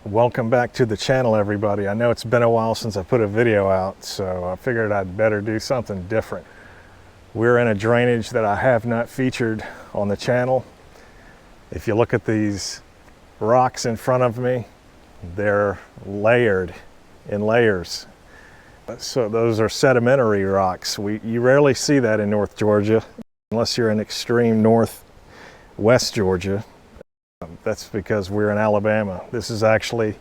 Welcome back to the channel, everybody. I know it's been a while since I put a video out, so I figured I'd better do something different. We're in a drainage that I have not featured on the channel. If you look at these rocks in front of me, they're layered in layers. So those are sedimentary rocks. You rarely see that in North Georgia, unless you're in extreme northwest Georgia. That's because we're in Alabama. This is actually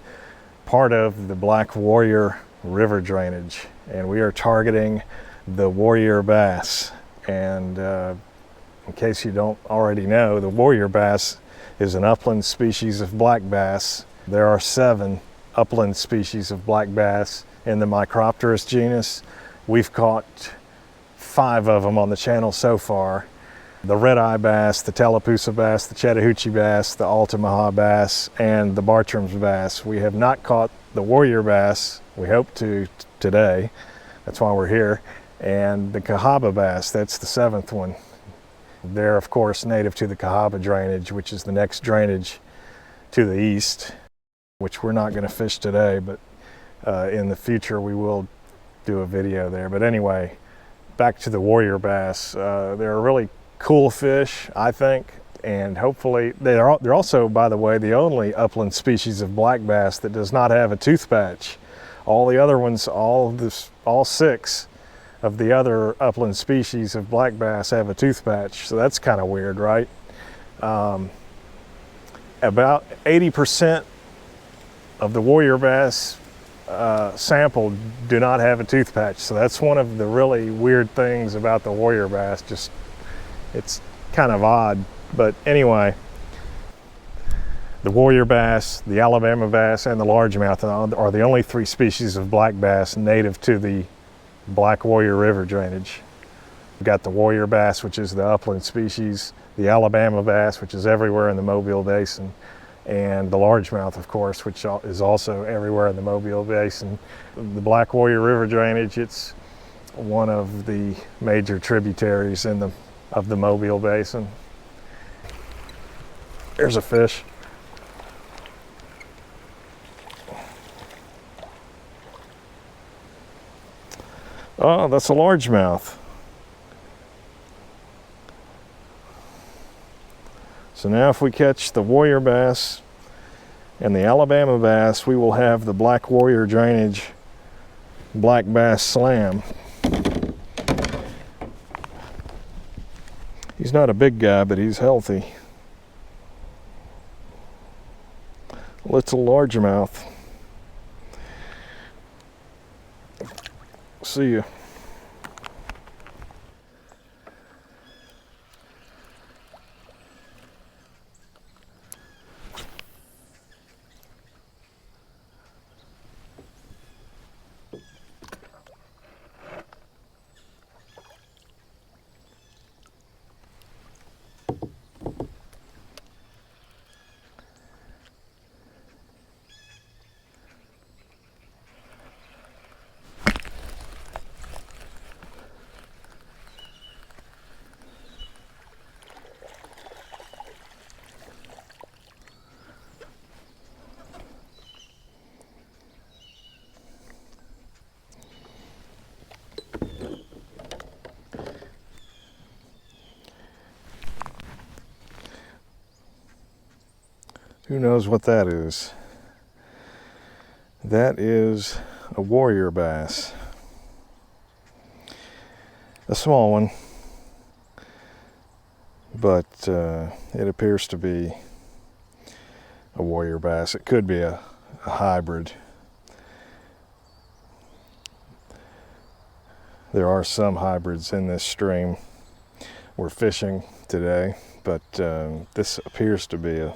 part of the Black Warrior River drainage, and we are targeting the warrior bass. And in case you don't already know, the warrior bass is an upland species of black bass. There are 7 upland species of black bass in the Micropterus genus. We've caught 5 of them on the channel so far. The red-eye bass, the Tallapoosa bass, the Chattahoochee bass, the Altamaha bass, and the Bartram's bass. We have not caught the warrior bass. We hope to today. That's why we're here. And the Cahaba bass, that's the 7th one. They're, of course, native to the Cahaba drainage, which is the next drainage to the east, which we're not going to fish today, but in the future we will do a video there. But anyway, back to the warrior bass. They're really cool fish, I think, and hopefully they're also, by the way, the only upland species of black bass that does not have a tooth patch. All the other ones, all 6 of the other upland species of black bass have a tooth patch, so that's kind of weird, right? About 80% of the warrior bass sampled do not have a tooth patch, so that's one of the really weird things about the warrior bass. It's kind of odd, but anyway, the warrior bass, the Alabama bass, and the largemouth are the only 3 species of black bass native to the Black Warrior River drainage. We've got the warrior bass, which is the upland species, the Alabama bass, which is everywhere in the Mobile Basin, and the largemouth, of course, which is also everywhere in the Mobile Basin. The Black Warrior River drainage, it's one of the major tributaries of the Mobile Basin. There's a fish. Oh, that's a largemouth. So now if we catch the warrior bass and the Alabama bass, we will have the Black Warrior drainage black bass slam. He's not a big guy, but he's healthy. Little largemouth. See ya. Who knows what that is? That is a warrior bass. A small one, but it appears to be a warrior bass. It could be a hybrid. There are some hybrids in this stream we're fishing today, but this appears to be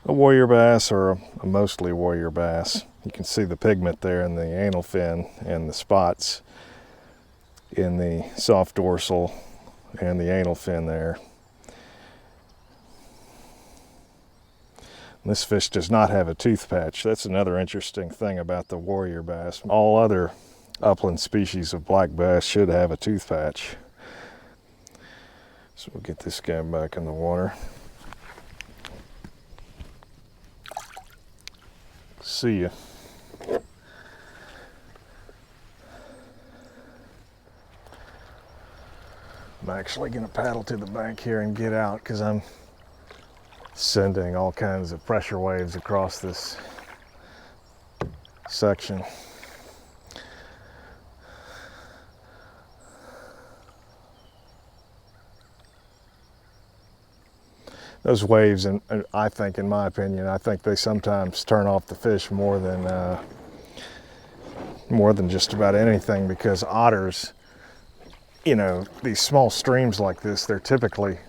a warrior bass, or a mostly warrior bass. You can see the pigment there in the anal fin and the spots in the soft dorsal and the anal fin there. This fish does not have a tooth patch. That's another interesting thing about the warrior bass. All other upland species of black bass should have a tooth patch. So we'll get this guy back in the water. See ya. I'm actually going to paddle to the bank here and get out because I'm sending all kinds of pressure waves across this section. Those waves, and I think, in my opinion, I think they sometimes turn off the fish more than just about anything, because otters, you know, these small streams like this, they're typically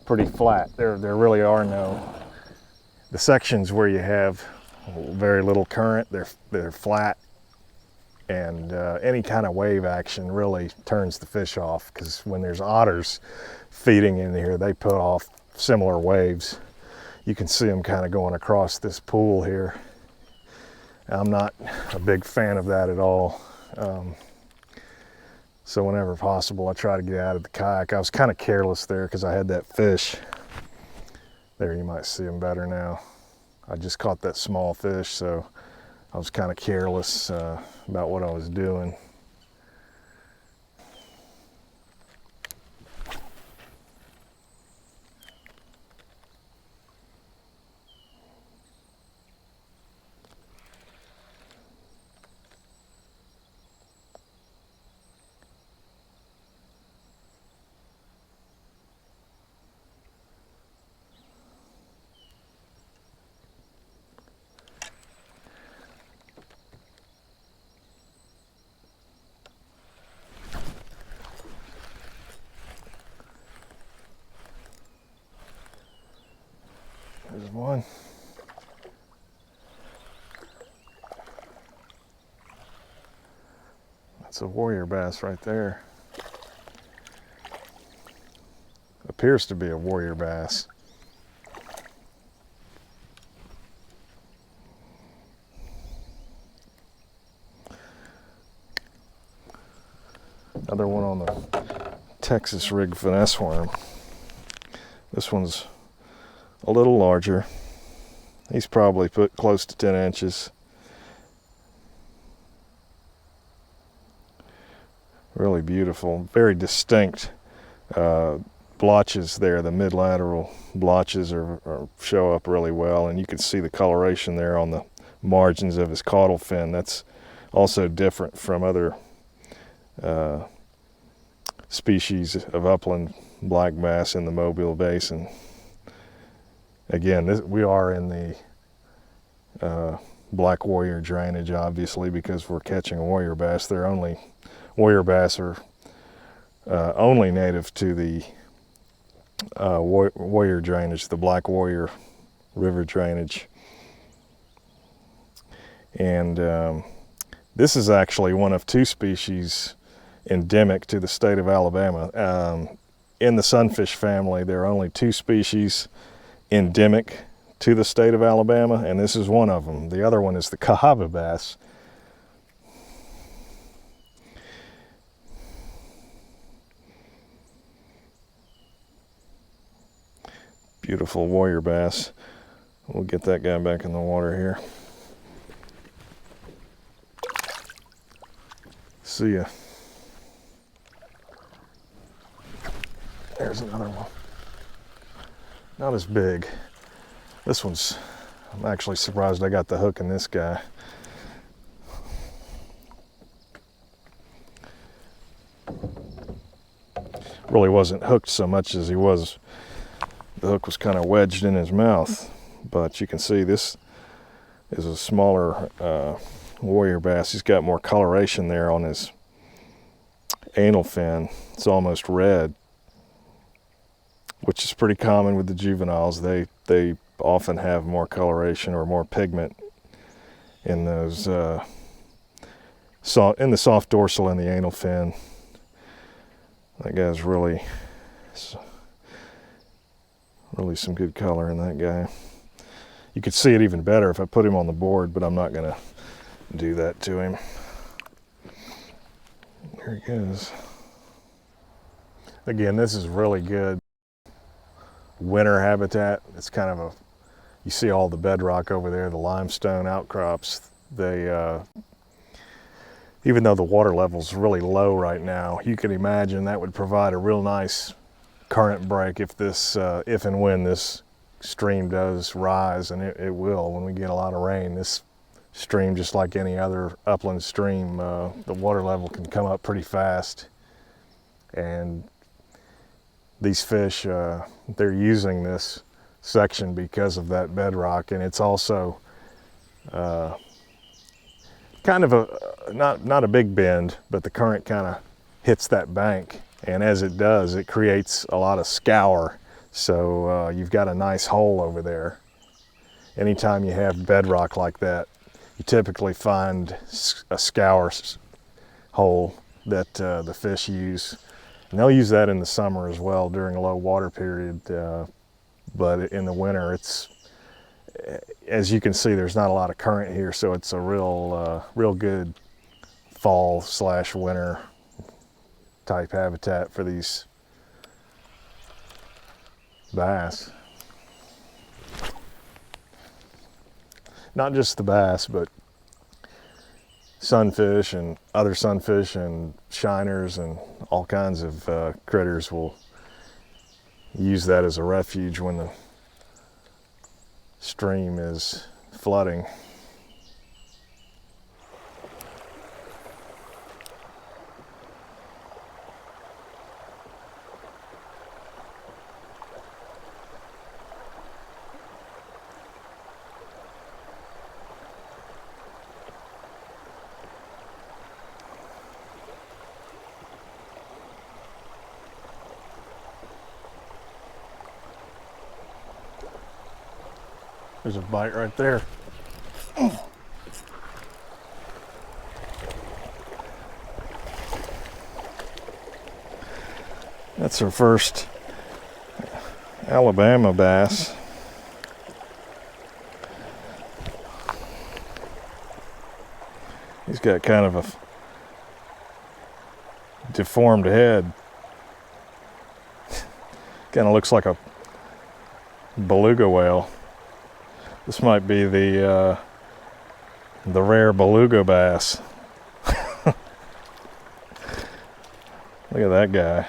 pretty flat. There really are no, the sections where you have very little current, they're flat, and any kind of wave action really turns the fish off, because when there's otters feeding in here, they put off similar waves. You can see them kind of going across this pool here. I'm not a big fan of that at all. So whenever possible, I try to get out of the kayak. I was kind of careless there because I had that fish. There, you might see him better now. I just caught that small fish, so I was kind of careless about what I was doing. There's one. That's a warrior bass right there. Appears to be a warrior bass. Another one on the Texas rig finesse worm. This one's a little larger. He's probably put close to 10 inches. Really beautiful, very distinct blotches there. The mid-lateral blotches show up really well, and you can see the coloration there on the margins of his caudal fin. That's also different from other species of upland black bass in the Mobile Basin. Again, we are in the black warrior drainage, obviously, because we're catching a warrior bass. Warrior bass are only native to the warrior drainage, the black warrior river drainage. And this is actually one of two species endemic to the state of Alabama. In the sunfish family, there are only two species endemic to the state of Alabama, and this is one of them. The other one is the Cahaba bass. Beautiful warrior bass. We'll get that guy back in the water here. See ya. There's another one. Not as big. This one's, I'm actually surprised I got the hook in this guy. Really wasn't hooked so much as he was, the hook was kind of wedged in his mouth. But you can see this is a smaller warrior bass. He's got more coloration there on his anal fin. It's almost red, which is pretty common with the juveniles. They often have more coloration or more pigment in those in the soft dorsal and the anal fin. That guy's really some good color in that guy. You could see it even better if I put him on the board, but I'm not gonna do that to him. There he goes. Again, this is really good winter habitat. It's kind of You see all the bedrock over there, the limestone outcrops. They, even though the water level's really low right now, you can imagine that would provide a real nice current break if this, if and when this stream does rise, and it will when we get a lot of rain. This stream, just like any other upland stream, the water level can come up pretty fast, and these fish, they're using this section because of that bedrock, and it's also kind of a not a big bend, but the current kind of hits that bank, and as it does, it creates a lot of scour. So you've got a nice hole over there. Anytime you have bedrock like that, you typically find a scour hole that the fish use. And they'll use that in the summer as well during a low water period. But in the winter, it's, as you can see, there's not a lot of current here, so it's a real good fall/winter type habitat for these bass. Not just the bass, but sunfish and other sunfish and shiners and all kinds of critters will use that as a refuge when the stream is flooding. There's a bite right there. That's our first Alabama bass. He's got kind of a deformed head. Kind of looks like a beluga whale. This might be the rare beluga bass. Look at that guy.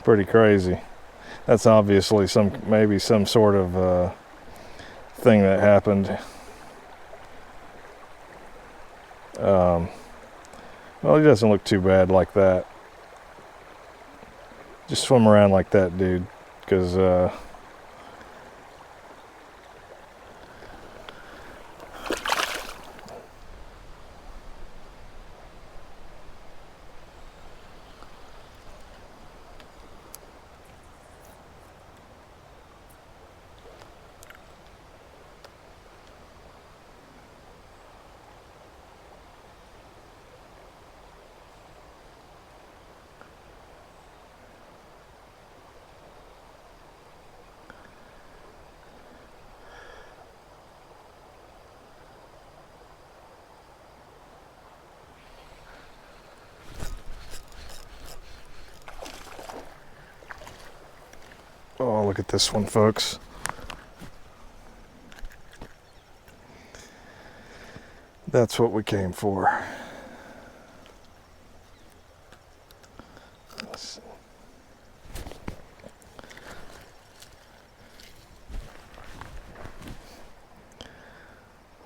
Pretty crazy. That's obviously maybe some sort of thing that happened. Well, he doesn't look too bad like that. Just swim around like that, dude, because oh, look at this one, folks. That's what we came for. Let's see.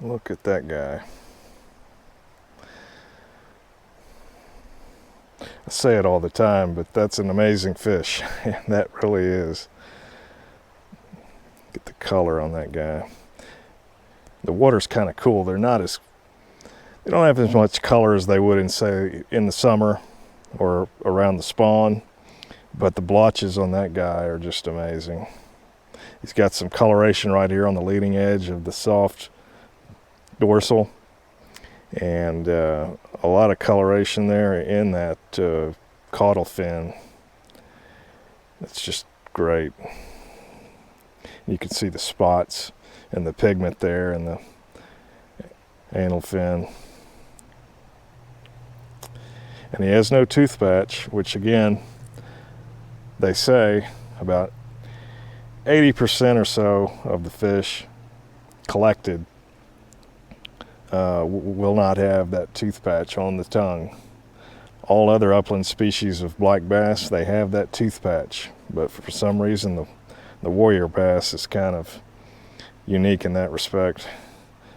Look at that guy. I say it all the time, but that's an amazing fish. That really is. Get the color on that guy. The water's kind of cool. They don't have as much color as they would in, say, in the summer or around the spawn, but the blotches on that guy are just amazing. He's got some coloration right here on the leading edge of the soft dorsal, and a lot of coloration there in that caudal fin. It's just great. You can see the spots and the pigment there and the anal fin. And he has no tooth patch, which again, they say about 80% or so of the fish collected will not have that tooth patch on the tongue. All other upland species of black bass, they have that tooth patch, but for some reason the warrior bass is kind of unique in that respect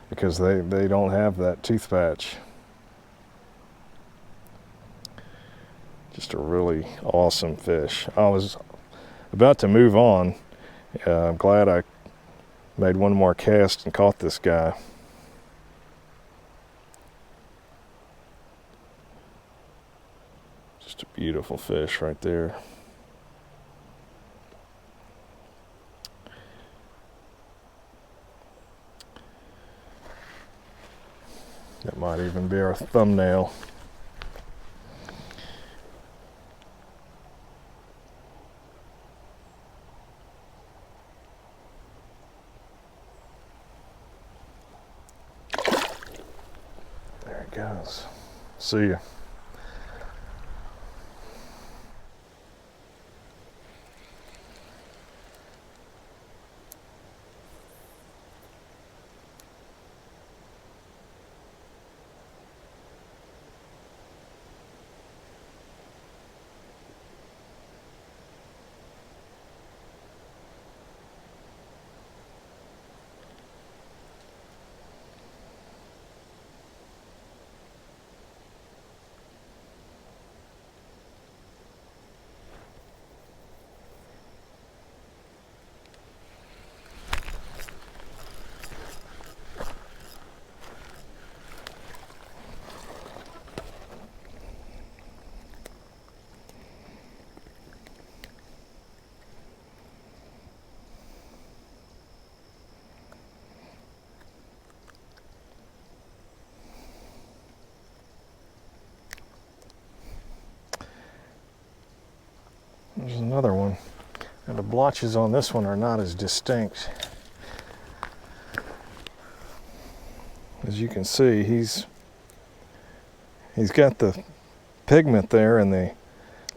because they don't have that tooth patch. Just a really awesome fish. I was about to move on. I'm glad I made one more cast and caught this guy. Just a beautiful fish right there. That might even be our thumbnail. There it goes. See ya. There's another one. And the blotches on this one are not as distinct. As you can see, he's got the pigment there in the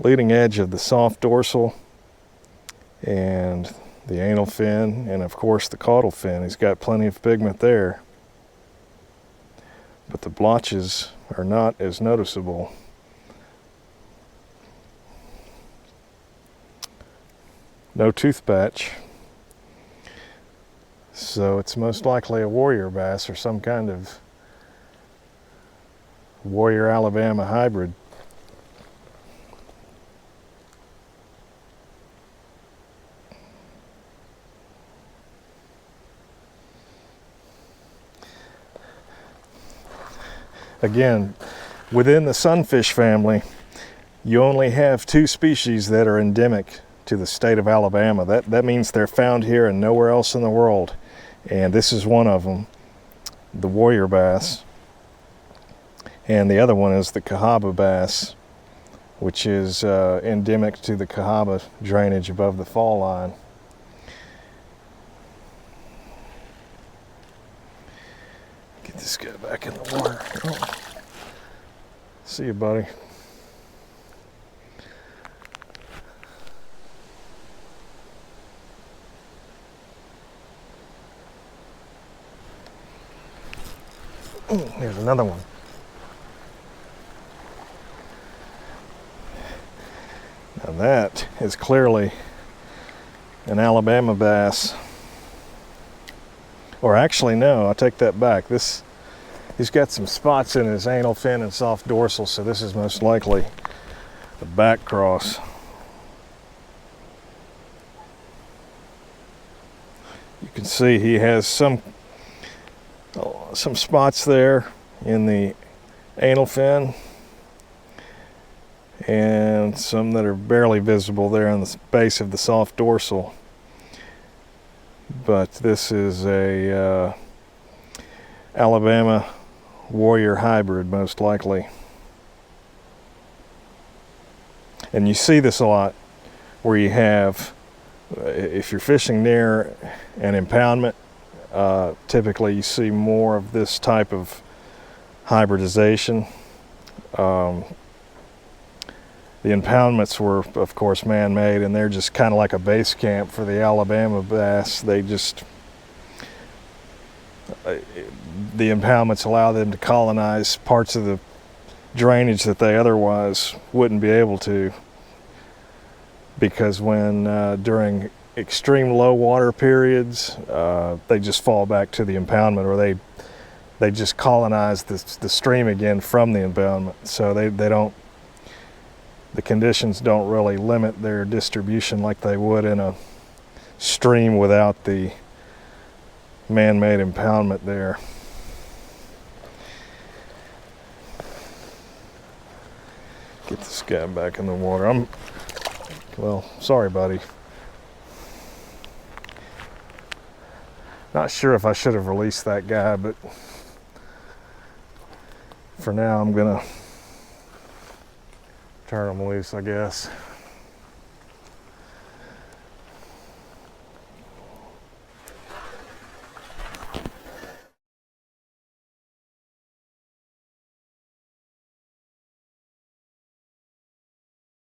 leading edge of the soft dorsal and the anal fin, and of course the caudal fin. He's got plenty of pigment there, but the blotches are not as noticeable. No tooth patch, so it's most likely a warrior bass or some kind of warrior Alabama hybrid. Again, within the sunfish family, you only have two species that are endemic to the state of Alabama. That means they're found here and nowhere else in the world. And this is one of them, the warrior bass. And the other one is the Cahaba bass, which is endemic to the Cahaba drainage above the fall line. Get this guy back in the water. Oh. See you, buddy. Here's another one. Now that is clearly an Alabama bass. Or actually, no, I take that back. He's got some spots in his anal fin and soft dorsal, so this is most likely a back cross. You can see he has some spots there in the anal fin and some that are barely visible there on the base of the soft dorsal. But this is a Alabama warrior hybrid, most likely. And you see this a lot where you have, if you're fishing near an impoundment, typically you see more of this type of hybridization. The impoundments were, of course, man-made, and they're just kind of like a base camp for the Alabama bass. They just, the impoundments allow them to colonize parts of the drainage that they otherwise wouldn't be able to, because when during extreme low water periods, they just fall back to the impoundment, or they just colonize the stream again from the impoundment. So they don't, the conditions don't really limit their distribution like they would in a stream without the man-made impoundment there. Get this guy back in the water. Well, sorry, buddy. Not sure if I should have released that guy, but for now I'm gonna turn him loose, I guess.